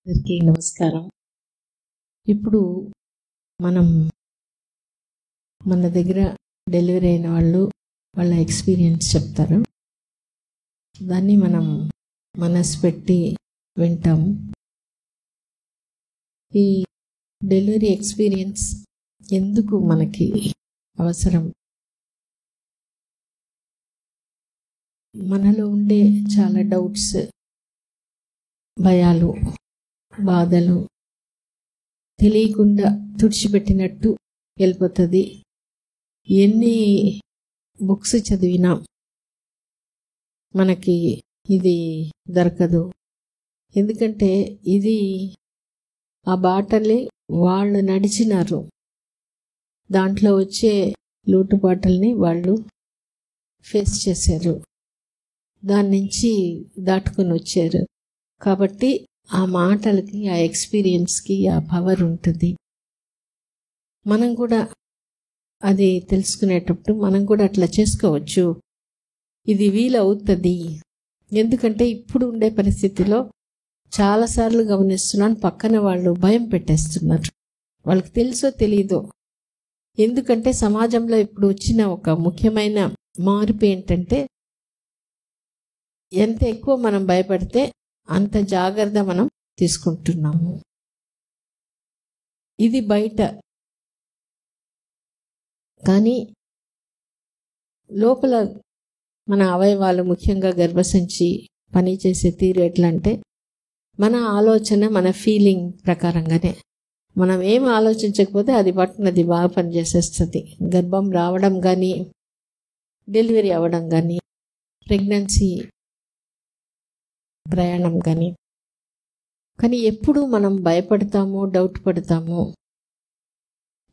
అందరికీ నమస్కారం. ఇప్పుడు మనం మన దగ్గర డెలివరీ అయిన వాళ్ళు వాళ్ళ ఎక్స్పీరియన్స్ చెప్తారు. దాన్ని మనం మనసు పెట్టి వింటాము. ఈ డెలివరీ ఎక్స్పీరియన్స్ ఎందుకు మనకి అవసరం? మనలో ఉండే చాలా డౌట్స్, భయాలు, బాధలు తెలియకుండా తుడిచిపెట్టినట్టు వెళ్ళిపోతుంది. ఎన్ని బుక్స్ చదివినా మనకి ఇది దొరకదు. ఎందుకంటే ఇది ఆ బాటలే వాళ్ళు నడిచినారు. దాంట్లో వచ్చే లోటుపాటల్ని వాళ్ళు ఫేస్ చేశారు. దాని నుంచి దాటుకొని వచ్చారు. కాబట్టి ఆ మాటలకి, ఆ ఎక్స్పీరియన్స్కి ఆ పవర్ ఉంటుంది. మనం కూడా అది తెలుసుకునేటప్పుడు మనం కూడా అట్లా చేసుకోవచ్చు. ఇది వీలవుతుంది. ఎందుకంటే ఇప్పుడు ఉండే పరిస్థితిలో చాలాసార్లు గమనిస్తున్నాను, పక్కన వాళ్ళు భయం పెట్టేస్తున్నారు. వాళ్ళకి తెలుసో తెలీదో. ఎందుకంటే సమాజంలో ఇప్పుడు వచ్చిన ఒక ముఖ్యమైన మార్పు ఏంటంటే, ఎంత ఎక్కువ మనం భయపడితే అంత జాగ్రత్త మనం తీసుకుంటున్నాము. ఇది బయట, కానీ లోపల మన అవయవాలు, ముఖ్యంగా గర్భసంచి పనిచేసే తీరు ఎట్లా అంటే, మన ఆలోచన, మన ఫీలింగ్ ప్రకారంగానే మనం ఏం ఆలోచించకపోతే అది పట్టునది బాగా పనిచేసేస్తుంది. గర్భం రావడం కానీ, డెలివరీ అవ్వడం కానీ, ప్రెగ్నెన్సీ ప్రయాణం కానీ ఎప్పుడు మనం భయపడతాము, డౌట్ పడతాము.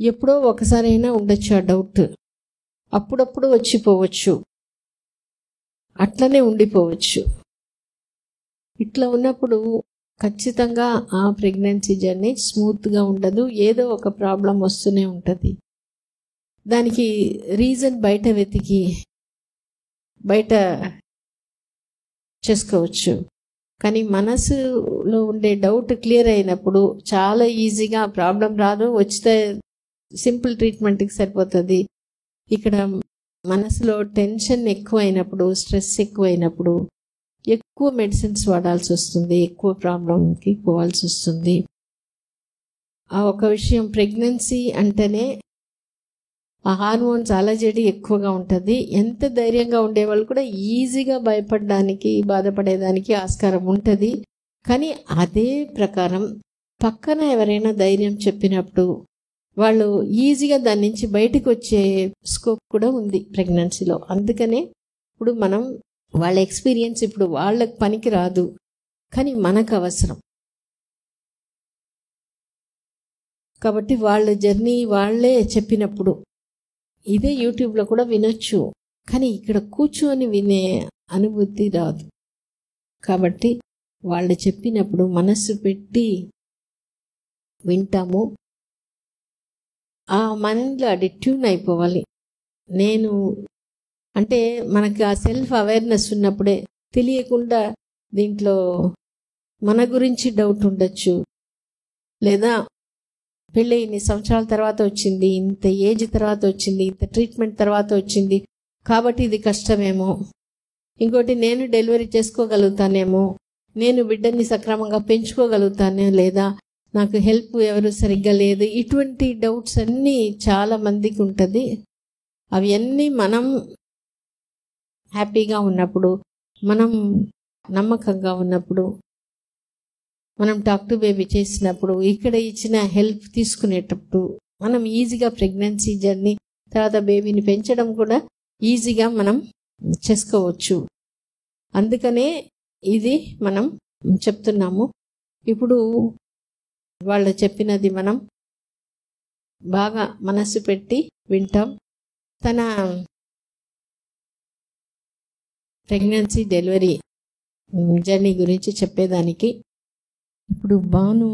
ఎప్పుడో ఒకసారైనా ఉండొచ్చు ఆ డౌట్, అప్పుడప్పుడు వచ్చిపోవచ్చు, అట్లనే ఉండిపోవచ్చు. ఇట్లా ఉన్నప్పుడు ఖచ్చితంగా ఆ ప్రెగ్నెన్సీ జర్నీ స్మూత్గా ఉండదు. ఏదో ఒక ప్రాబ్లం వస్తూనే ఉంటుంది. దానికి రీజన్ బయట వెతికి బయట చేసుకోవచ్చు. కానీ మనసులో ఉండే డౌట్ క్లియర్ అయినప్పుడు చాలా ఈజీగా ప్రాబ్లం రాదు. వచ్చితే సింపుల్ ట్రీట్మెంట్కి సరిపోతుంది. ఇక్కడ మనసులో టెన్షన్ ఎక్కువ అయినప్పుడు, స్ట్రెస్ ఎక్కువ అయినప్పుడు ఎక్కువ మెడిసిన్స్ వాడాల్సి వస్తుంది, ఎక్కువ ప్రాబ్లంకి పోవాల్సి వస్తుంది. ఆ ఒక విషయం, ప్రెగ్నెన్సీ అంటేనే ఆ హార్మోన్స్ అలజడి ఎక్కువగా ఉంటుంది. ఎంత ధైర్యంగా ఉండేవాళ్ళు కూడా ఈజీగా భయపడడానికి, బాధపడేదానికి ఆస్కారం ఉంటుంది. కానీ అదే ప్రకారం పక్కన ఎవరైనా ధైర్యం చెప్పినప్పుడు వాళ్ళు ఈజీగా దాని నుంచి బయటకు వచ్చే స్కోప్ కూడా ఉంది ప్రెగ్నెన్సీలో. అందుకనే ఇప్పుడు మనం వాళ్ళ ఎక్స్పీరియన్స్ ఇప్పుడు వాళ్ళకి పనికి రాదు, కానీ మనకు అవసరం. కాబట్టి వాళ్ళ జర్నీ వాళ్ళే చెప్పినప్పుడు ఇదే యూట్యూబ్లో కూడా వినొచ్చు, కానీ ఇక్కడ కూర్చొని వినే అనుభూతి రాదు. కాబట్టి వాళ్ళు చెప్పినప్పుడు మనస్సు పెట్టి వింటాము. ఆ మైండ్లో అది ట్యూన్ అయిపోవాలి. నేను అంటే మనకి ఆ సెల్ఫ్ అవేర్నెస్ ఉన్నప్పుడే తెలియకుండా దీంట్లో మన గురించి డౌట్ ఉండొచ్చు. లేదా పెళ్ళి ఇన్ని సంవత్సరాల తర్వాత వచ్చింది, ఇంత ఏజ్ తర్వాత వచ్చింది, ఇంత ట్రీట్మెంట్ తర్వాత వచ్చింది, కాబట్టి ఇది కష్టమేమో. ఇంకోటి, నేను డెలివరీ చేసుకోగలుగుతానేమో, నేను బిడ్డని సక్రమంగా పెంచుకోగలుగుతానే, లేదా నాకు హెల్ప్ ఎవరు సరిగ్గా లేదు. ఇటువంటి డౌట్స్ అన్నీ చాలా మందికి ఉంటుంది. అవి అన్నీ మనం హ్యాపీగా ఉన్నప్పుడు, మనం నమ్మకంగా ఉన్నప్పుడు, మనం టాక్ టు బేబీ చేసినప్పుడు, ఇక్కడ ఇచ్చిన హెల్ప్ తీసుకునేటప్పుడు మనం ఈజీగా ప్రెగ్నెన్సీ జర్నీ తర్వాత బేబీని పెంచడం కూడా ఈజీగా మనం చేసుకోవచ్చు. అందుకనే ఇది మనం చెప్తున్నాము. ఇప్పుడు వాళ్ళు చెప్పినది మనం బాగా మనసు పెట్టి వింటాం. తన ప్రెగ్నెన్సీ డెలివరీ జర్నీ గురించి చెప్పేదానికి ఇప్పుడు భాను.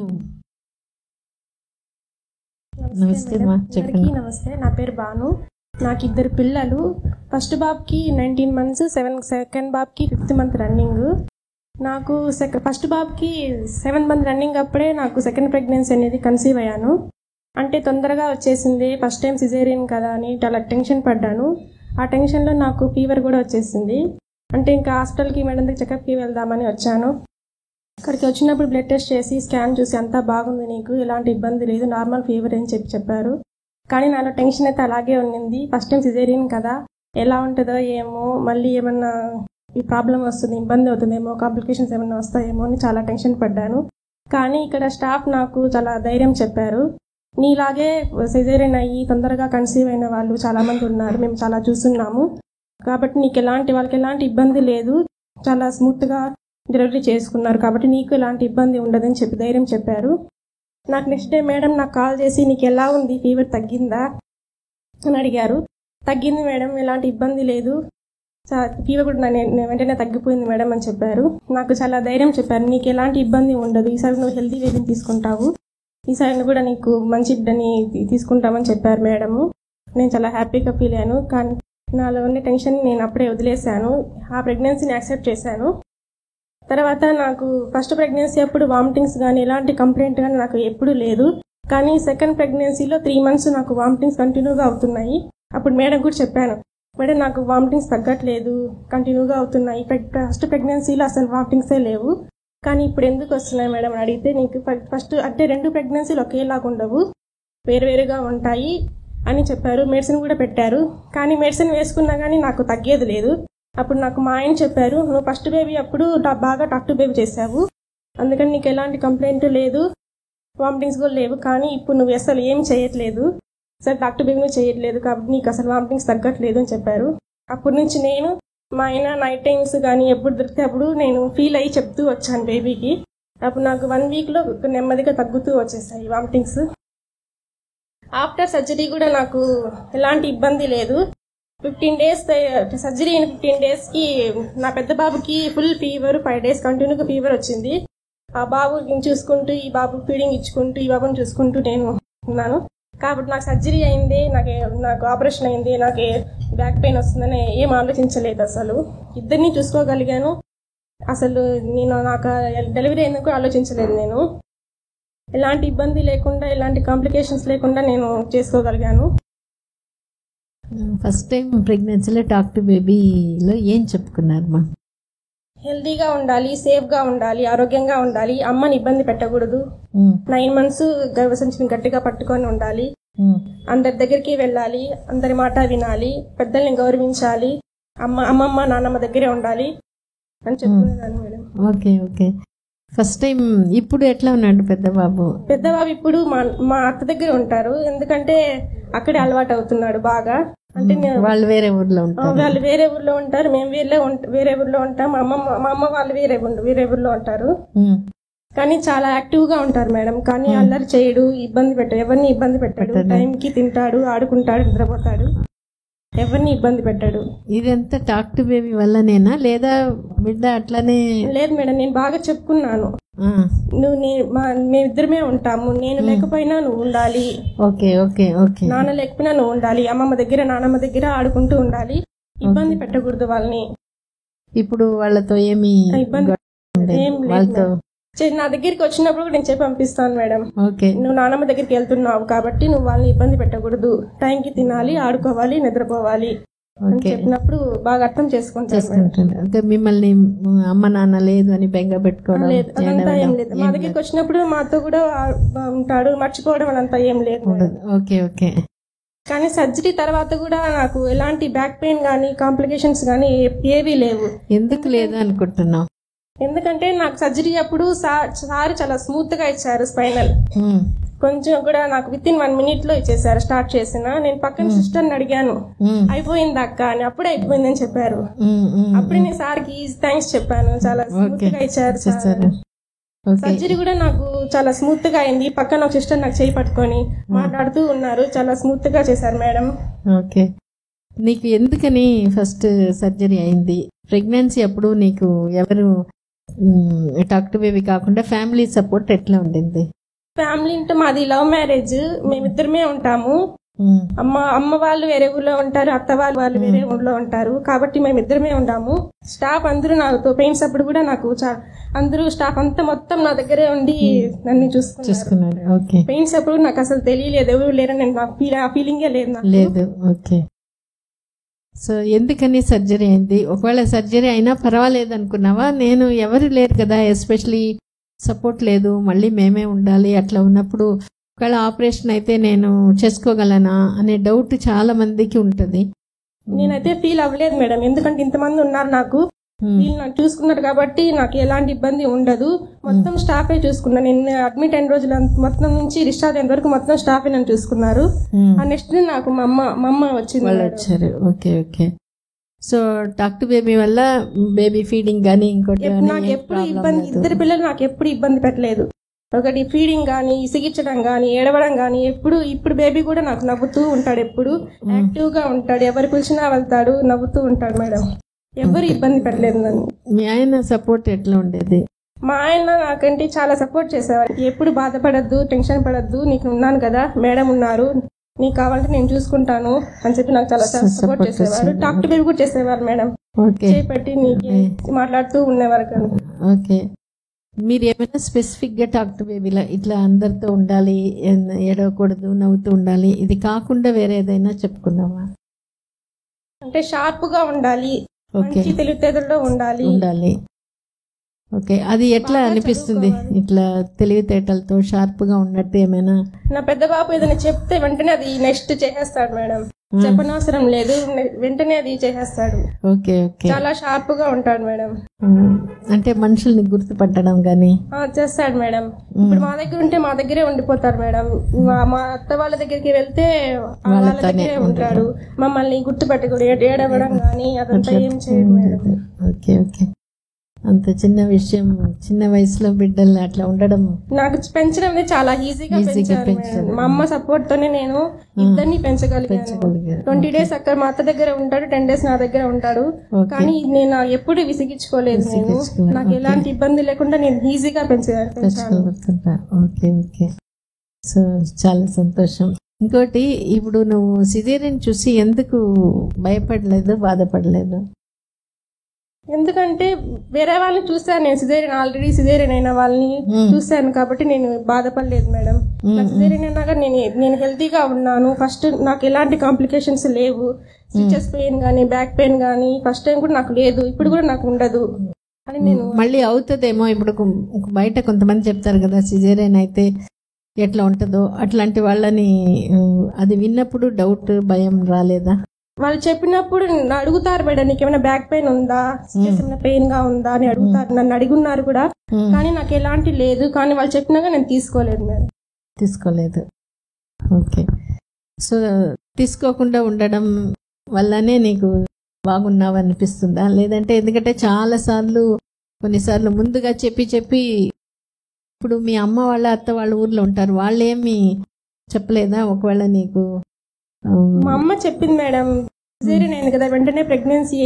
నమస్తే మా, చెప్పండి. నమస్తే, నా పేరు భాను. నాకు 2 పిల్లలు. ఫస్ట్ బాబుకి 19 months, సెకండ్ బాబుకి 5th month రన్నింగ్. నాకు ఫస్ట్ బాబుకి 7 మంత్ రన్నింగ్ అప్పుడే నాకు సెకండ్ ప్రెగ్నెన్సీ అనేది కన్సీవ్ అయ్యాను. అంటే తొందరగా వచ్చేసింది, ఫస్ట్ టైం సిజేరియన్ కదా అని చాలా టెన్షన్ పడ్డాను. ఆ టెన్షన్లో నాకు ఫీవర్ కూడా వచ్చేసింది. అంటే ఇంకా హాస్పిటల్కి మేడం దగ్గర చెకప్కి వెళ్దామని వచ్చాను. అక్కడికి వచ్చినప్పుడు బ్లడ్ టెస్ట్ చేసి స్కాన్ చూసి అంతా బాగుంది, నీకు ఎలాంటి ఇబ్బంది లేదు, నార్మల్ ఫీవర్ అని చెప్పారు. కానీ నాలో టెన్షన్ అయితే అలాగే ఉండింది. ఫస్ట్ టైం సిజేరియన్ కదా, ఎలా ఉంటుందో ఏమో, మళ్ళీ ఏమన్నా ఈ ప్రాబ్లం వస్తుంది, ఇబ్బంది అవుతుందేమో, కాంప్లికేషన్స్ ఏమన్నా వస్తాయేమో అని చాలా టెన్షన్ పడ్డాను. కానీ ఇక్కడ స్టాఫ్ నాకు చాలా ధైర్యం చెప్పారు. నీలాగే సిజేరియన్ అయ్యి తొందరగా కన్సీవ్ అయిన వాళ్ళు చాలామంది ఉన్నారు, మేము చాలా చూస్తున్నాము, కాబట్టి వాళ్ళకి ఎలాంటి ఇబ్బంది లేదు, చాలా స్మూత్గా డెలివరీ చేసుకున్నారు, కాబట్టి నీకు ఎలాంటి ఇబ్బంది ఉండదని చెప్పి ధైర్యం చెప్పారు. నాకు నెక్స్ట్ డే మేడం నాకు కాల్ చేసి నీకు ఎలా ఉంది, ఫీవర్ తగ్గిందా అని అడిగారు. తగ్గింది మేడం, ఎలాంటి ఇబ్బంది లేదు, ఫీవర్ కూడా వెంటనే తగ్గిపోయింది మేడం అని చెప్పారు. నాకు చాలా ధైర్యం చెప్పారు, నీకు ఎలాంటి ఇబ్బంది ఉండదు, ఈసారి నువ్వు హెల్తీ వేదిని తీసుకుంటావు, ఈసారి కూడా నీకు మంచి బిడ్డని తీసుకుంటామని చెప్పారు మేడము. నేను చాలా హ్యాపీగా ఫీల్ అయ్యాను. కానీ నాలో ఉండే టెన్షన్ నేను అప్పుడే వదిలేశాను, ఆ ప్రెగ్నెన్సీని యాక్సెప్ట్ చేశాను. తర్వాత నాకు ఫస్ట్ ప్రెగ్నెన్సీ అప్పుడు వామిటింగ్స్ కానీ ఎలాంటి కంప్లైంట్ కానీ నాకు ఎప్పుడూ లేదు. కానీ సెకండ్ ప్రెగ్నెన్సీలో 3 months నాకు వామిటింగ్స్ కంటిన్యూగా అవుతున్నాయి. అప్పుడు మేడం కూడా చెప్పాను, మేడం నాకు వామిటింగ్స్ తగ్గట్లేదు, కంటిన్యూగా అవుతున్నాయి, ఫస్ట్ ప్రెగ్నెన్సీలో అసలు వామిటింగ్సే లేవు, కానీ ఇప్పుడు ఎందుకు వస్తున్నాయి మేడం అని అడిగితే, నీకు ఫస్ట్ అంటే 2 ప్రెగ్నెన్సీలు ఒకేలాగా ఉండవు, వేరువేరుగా ఉంటాయి అని చెప్పారు. మెడిసిన్ కూడా పెట్టారు, కానీ మెడిసిన్ వేసుకున్నా కానీ నాకు తగ్గేది లేదు. అప్పుడు నాకు మా ఆయన చెప్పారు, నువ్వు ఫస్ట్ బేబీ అప్పుడు బాగా టాక్ బేబీ చేసావు, అందుకని నీకు ఎలాంటి కంప్లైంట్ లేదు, వామిటింగ్స్ కూడా లేవు, కానీ ఇప్పుడు నువ్వు అసలు ఏం చేయట్లేదు, అసలు టాక్ బేబీ చేయట్లేదు, కాబట్టి నీకు అసలు వామిటింగ్స్ తగ్గట్లేదు అని చెప్పారు. అప్పటి నుంచి నేను మా ఆయన నైట్ టైమ్స్ కానీ ఎప్పుడు దొరికితే అప్పుడు నేను ఫీల్ అయ్యి చెప్తూ వచ్చాను బేబీకి. అప్పుడు నాకు 1 weekలో నెమ్మదిగా తగ్గుతూ వచ్చేసాయి వామిటింగ్స్. ఆఫ్టర్ సర్జరీ కూడా నాకు ఎలాంటి ఇబ్బంది లేదు. 15 days సర్జరీ అయిన 15 daysకి నా పెద్ద బాబుకి ఫుల్ ఫీవర్, 5 days కంటిన్యూగా ఫీవర్ వచ్చింది. ఆ బాబుని చూసుకుంటూ, ఈ బాబు ఫీడింగ్ ఇచ్చుకుంటూ, ఈ బాబుని చూసుకుంటూ నేను ఉన్నాను. కాబట్టి నాకు సర్జరీ అయింది, నాకు ఆపరేషన్ అయింది, నాకు బ్యాక్ పెయిన్ వస్తుందని ఏం ఆలోచించలేదు. అసలు ఇద్దరిని చూసుకోగలిగాను. అసలు నాకు డెలివరీ అయిందని కూడా ఆలోచించలేదు. నేను ఎలాంటి ఇబ్బంది లేకుండా, ఎలాంటి కాంప్లికేషన్స్ లేకుండా నేను చేసుకోగలిగాను. ఫస్ట్ టైం ప్రెగ్నెన్సీలో టాక్ టు బేబీలో ఏం చెప్పుకున్నారమ్మా? హెల్దీగా ఉండాలి, సేఫ్గా ఉండాలి, ఆరోగ్యంగా ఉండాలి, అమ్మని ఇబ్బంది పెట్టకూడదు, 9 months గర్భసంచిని గట్టిగా పట్టుకొని ఉండాలి, అందరి దగ్గరికి వెళ్ళాలి, అందరి మాట వినాలి, పెద్దల్ని గౌరవించాలి, అమ్మమ్మ నాన్నమ్మ దగ్గరే ఉండాలి అని చెప్పుకునేదాన్ని madam. Okay okay. First time ఇప్పుడు ఎట్లా ఉన్నాడు పెద్ద బాబు? పెద్ద బాబు ఇప్పుడు మా అత్త దగ్గర ఉంటారు, ఎందుకంటే అక్కడే అలవాటు అవుతున్నాడు బాగా. అంటే వాళ్ళు వేరే ఊర్లో ఉంటారు. వాళ్ళు వేరే ఊర్లో ఉంటారు, మేము వేరే ఊర్లో ఉంటాం. మా అమ్మ వాళ్ళు వేరే ఊర్లో ఉంటారు. కానీ చాలా యాక్టివ్ గా ఉంటారు మేడం. కానీ అల్లరి చేయడు, ఇబ్బంది పెట్టాడు, ఎవరిని ఇబ్బంది పెట్టాడు, టైంకి తింటాడు, ఆడుకుంటాడు, నిద్రపోతాడు, ఎవరిని ఇబ్బంది పెట్టాడు. ఇదంతా టాక్ టు బేబీ వల్లనేనా లేదా బిడ్డ అట్లానే? లేదు మేడం, నేను బాగా చెప్పుకున్నాను, మేమిద్దరమే ఉంటాము, నేను లేకపోయినా నువ్వు ఉండాలి, ఓకే ఓకే ఓకే, నాన్న లేకపోయినా నువ్వు ఉండాలి, అమ్మమ్మ దగ్గర నాన్నమ్మ దగ్గర ఆడుకుంటూ ఉండాలి, ఇబ్బంది పెట్టకూడదు వాళ్ళని. ఇప్పుడు వాళ్ళతో ఏమి ఇబ్బంది వాళ్ళతో నా దగ్గరికి వచ్చినప్పుడు నేను చెప్పి పంపిస్తాను మేడం, ఓకే నువ్వు నాన్నమ్మ దగ్గరికి వెళ్తున్నావు కాబట్టి నువ్వు వాళ్ళని ఇబ్బంది పెట్టకూడదు, టైంకి తినాలి, ఆడుకోవాలి, నిద్రపోవాలి అని చెప్పినప్పుడు బాగా అర్థం చేసుకుంటాను. అంటే మిమ్మల్ని అమ్మ నాన్న లేదు అని బెంగ పెట్టుకోవడం లేదు, అదంతా ఏం లేదు. మా దగ్గరికి వచ్చినప్పుడు మాతో కూడా ఉంటాడు, మర్చిపోవడం అదంతా ఏం లేదు. Okay okay. కానీ సర్జరీ తర్వాత కూడా నాకు ఎలాంటి బ్యాక్ పెయిన్ కానీ కాంప్లికేషన్స్ కానీ ఏవీ లేవు. ఎందుకు లేదు అనుకుంటున్నావు? ఎందుకంటే నాకు సర్జరీ అప్పుడు సార్ చాలా స్మూత్ గా ఇచ్చారు స్పైనల్, కొంచెం కూడా నాకు విత్ ఇన్ 1 minute లో ఇచ్చేసారు. స్టార్ట్ చేసిన నేను పక్కన సిస్టర్ని అడిగాను, అయిపోయింది అక్క అని, అప్పుడే అయిపోయిందని చెప్పారు. అప్పుడే నేను సార్కి థ్యాంక్స్ చెప్పాను, చాలా స్మూత్ గా ఇచ్చారు. సర్జరీ కూడా నాకు చాలా స్మూత్ గా అయింది. పక్కన ఒక సిస్టర్ నాకు చేయి పట్టుకొని మాట్లాడుతూ ఉన్నారు, చాలా స్మూత్ గా చేశారు మేడం. ఓకే. నీకు ఎందుకని ఫస్ట్ సర్జరీ అయింది? ప్రెగ్నెన్సీ అప్పుడు నీకు ఎవరు టాక్ టు బేబీ కాకుండా ఫ్యామిలీ సపోర్ట్ ఎట్లా ఉండింది? ఫ్యామిలీ అంటే మాది లవ్ మ్యారేజ్, మేమిద్దరమే ఉంటాము. అమ్మ వాళ్ళు వేరే ఊర్లో ఉంటారు, అత్త వాళ్ళు వేరే ఊర్లో ఉంటారు. కాబట్టి మేము ఇద్దరమే ఉన్నాము. స్టాఫ్ అందరూ నాతో పెయిన్స్ అప్పుడు కూడా నాకు అందరూ స్టాఫ్ అంతా మొత్తం నా దగ్గరే ఉండి నన్ను చూసుకున్నారు. పెయిన్స్ అప్పుడు నాకు అసలు తెలియలేదు, ఎవరు లేరని ఆ ఫీలింగే లేదు. ఓకే. సో ఎందుకని సర్జరీ అయింది? ఒకవేళ సర్జరీ అయినా పర్వాలేదు అనుకున్నావా? నేను ఎవరు లేరు కదా, ఎస్పెషలీ సపోర్ట్ లేదు, మళ్ళీ మేమే ఉండాలి, అట్లా ఉన్నప్పుడు ఒకవేళ ఆపరేషన్ అయితే నేను చేసుకోగలనా అనే డౌట్ చాలా మందికి ఉంటుంది. నేనైతే ఫీల్ అవ్వలేదు మేడం, ఎందుకంటే ఇంతమంది ఉన్నారు నాకు, వీళ్ళు నాకు చూసుకున్నారు కాబట్టి నాకు ఎలాంటి ఇబ్బంది ఉండదు. మొత్తం స్టాఫే చూసుకున్నారు. నేను అడ్మిట్ అయిన రోజులు మొత్తం నుంచి డిశ్చార్జ్ అయిన వరకు మొత్తం స్టాఫే నన్ను చూసుకున్నారు. ఆ నెక్స్ట్ నాకు మా అమ్మ వచ్చారు. Okay okay. So talk to baby వల్ల బేబీ ఫీడింగ్ కానీ ఇంకోటి నాకు ఎప్పుడు ఇబ్బంది, ఇద్దరు పిల్లలు నాకు ఎప్పుడు ఇబ్బంది పెట్టలేదు. ఒకటి ఫీడింగ్ కానీ, ఇసిగించడం కానీ, ఏడవడం కానీ ఇప్పుడు బేబీ కూడా నాకు నవ్వుతూ ఉంటాడు, ఎప్పుడు యాక్టివ్ గా ఉంటాడు, ఎవరు పిలిచినా వెళ్తాడు, నవ్వుతూ ఉంటాడు మేడం. ఎవరు ఇబ్బంది పెట్టలేదు నన్ను. మీ ఆయన సపోర్ట్ ఎట్లా ఉండేది? మా ఆయన నాకంటే చాలా సపోర్ట్ చేసేవారు. ఎప్పుడు బాధపడద్దు, టెన్షన్ పడద్దు, నీకు ఉన్నాను కదా, మేడం ఉన్నారు, నీకు కావాలంటే నేను చూసుకుంటాను అని చెప్పి నాకు చాలా సపోర్ట్ చేసేవారు. టాక్ టు బేబీ కూడా చేసేవారు మేడం, చేపట్టి నీకు మాట్లాడుతూ ఉండేవారు కదా. ఓకే. మీరు ఏమైనా స్పెసిఫిక్ గా టాక్ టు బేబీలా ఇట్లా అందరితో ఉండాలి, ఏడవకూడదు, నవ్వుతూ ఉండాలి, ఇది కాకుండా వేరే ఏదైనా చెప్పుకున్నావా? అంటే షార్ప్ గా ఉండాలి, మంచి తెలివితేటల్లో ఉండాలి. ఓకే. అది ఎట్లా అనిపిస్తుంది ఇట్లా తెలివితేటలతో షార్ప్ గా ఉన్నట్టు? ఏమైనా నా పెద్ద బాబు ఏదైనా చెప్తే వెంటనే అది నెక్స్ట్ చేసేస్తాడు మేడం, చెప్పనవసరం లేదు, వెంటనే అది చేసేస్తాడు. Okay okay. చాలా షార్ప్ గా ఉంటాడు మేడం. అంటే మనుషుల్ని గుర్తుపట్టడం గానీ చేస్తాడు మేడం. ఇప్పుడు మా దగ్గర ఉంటే మా దగ్గరే ఉండిపోతాడు మేడం, మా అత్త వాళ్ళ దగ్గరికి వెళ్తే వాళ్ళ దగ్గరే ఉంటాడు. మమ్మల్ని గుర్తుపెట్టకూడదు, ఏడవడం గానీ అదంతా ఏం చేయడు మేడం. Okay okay. అంత చిన్న విషయం, చిన్న వయసులో బిడ్డలు అట్లా ఉండడం నాకు పెంచడం చాలా ఈజీగా పెంచాను. మా అమ్మ సపోర్ట్ తోనే నేను ఇద్దరిని పెంచగలిగాను. 20 days అక్కడ మా అత్త దగ్గర ఉంటాడు, 10 days నా దగ్గర ఉంటాడు. కానీ నేను ఎప్పుడు విసిగించుకోలేదు, నేను నాకు ఎలాంటి ఇబ్బంది లేకుండా నేను ఈజీగా పెంచాను. Okay okay. సో చాలా సంతోషం. ఇంకోటి, ఇప్పుడు నువ్వు సిజేరియన్ చూసి ఎందుకు భయపడలేదు, బాధపడలేదు? ఎందుకంటే వేరే వాళ్ళని చూసాను నేను, ఆల్రెడీ సిజేరియన్ అయిన వాళ్ళని చూసాను కాబట్టి నేను బాధపడలేదు మేడం. సిజేరియన్ అయినాక నేను హెల్తీగా ఉన్నాను. ఫస్ట్ నాకు ఎలాంటి కాంప్లికేషన్స్ లేవు, స్టిచెస్ పెయిన్ గానీ, బ్యాక్ పెయిన్ గానీ ఫస్ట్ టైం కూడా నాకు లేదు, ఇప్పుడు కూడా నాకు ఉండదు అని నేను. మళ్ళీ అవుతుందేమో, ఇప్పుడు బయట కొంతమంది చెప్తారు కదా సిజేరియన్ అయితే ఎట్లా ఉంటుందో, అట్లాంటి వాళ్ళని అది విన్నప్పుడు డౌట్, భయం రాలేదా? వాళ్ళు చెప్పినప్పుడు అడుగుతారు మేడం, నీకేమైనా బ్యాక్ పెయిన్ ఉందా, ఏమైనా పెయిన్ గా ఉందా అని అడుగుతారు, నన్ను అడుగున్నారు కూడా. కానీ నాకు ఎలాంటి లేదు, కానీ వాళ్ళు చెప్పినాక నేను తీసుకోలేదు మేడం. తీసుకోలేదు. ఓకే. సో తీసుకోకుండా ఉండడం వల్లనే నీకు బాగున్నావు అనిపిస్తుందా? లేదంటే ఎందుకంటే కొన్నిసార్లు ముందుగా చెప్పి ఇప్పుడు మీ అమ్మ వాళ్ళ, అత్త వాళ్ళ ఊర్లో ఉంటారు, వాళ్ళేమి చెప్పలేదా? ఒకవేళ నీకు మా అమ్మ చెప్పింది మేడం, సిజేరియన్ అయింది కదా, వెంటనే ప్రెగ్నెన్సీ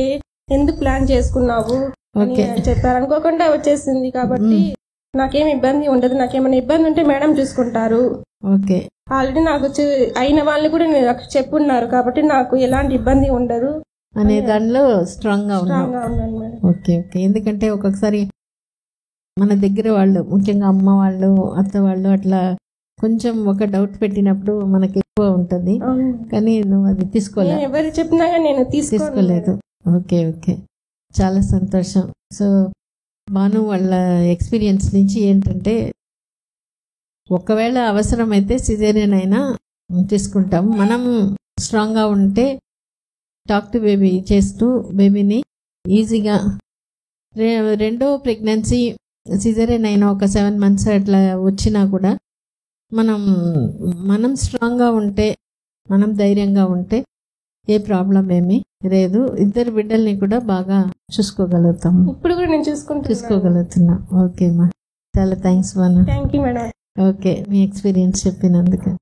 ఎందుకు ప్లాన్ చేసుకున్నావు అని చెప్పారు. అనుకోకుండా వచ్చేసింది కాబట్టి నాకేం ఇబ్బంది ఉండదు, నాకేమైనా ఇబ్బంది ఉంటే మేడం చూసుకుంటారు. ఓకే. ఆల్రెడీ నాకు అయిన వాళ్ళని కూడా నాకు చెప్పున్నారు కాబట్టి నాకు ఎలాంటి ఇబ్బంది ఉండదు అనే దానిలో స్ట్రాంగ్ గా ఉన్నాను. Okay okay. ఎందుకంటే ఒక్కొక్కసారి మన దగ్గర వాళ్ళు, ముఖ్యంగా అమ్మ వాళ్ళు, అత్త వాళ్ళు అట్లా కొంచెం ఒక డౌట్ పెట్టినప్పుడు మనకి ఎక్కువ ఉంటుంది, కానీ నువ్వు అది తీసుకోలేదు, ఎవరు చెప్పినా నేను తీసుకోలేదు. Okay okay. చాలా సంతోషం. సో భాను వాళ్ళ ఎక్స్పీరియన్స్ నుంచి ఏంటంటే, ఒకవేళ అవసరమైతే సిజేరియన్ అయినా తీసుకుంటాం, మనం స్ట్రాంగ్గా ఉంటే టాక్ టు బేబీ చేస్తూ బేబీని ఈజీగా రెండో ప్రెగ్నెన్సీ సిజేరియన్ అయినా ఒక 7 months అట్లా వచ్చినా కూడా మనం స్ట్రాంగ్గా ఉంటే, మనం ధైర్యంగా ఉంటే ఏ ప్రాబ్లం ఏమీ లేదు. ఇద్దరు బిడ్డల్ని కూడా బాగా చూసుకోగలుగుతాం. ఇప్పుడు కూడా నేను చూసుకోగలుగుతున్నా. ఓకే మా, చాలా thanks Banu. Thank you madam. Okay, మీ ఎక్స్పీరియన్స్ చెప్పినందుకు.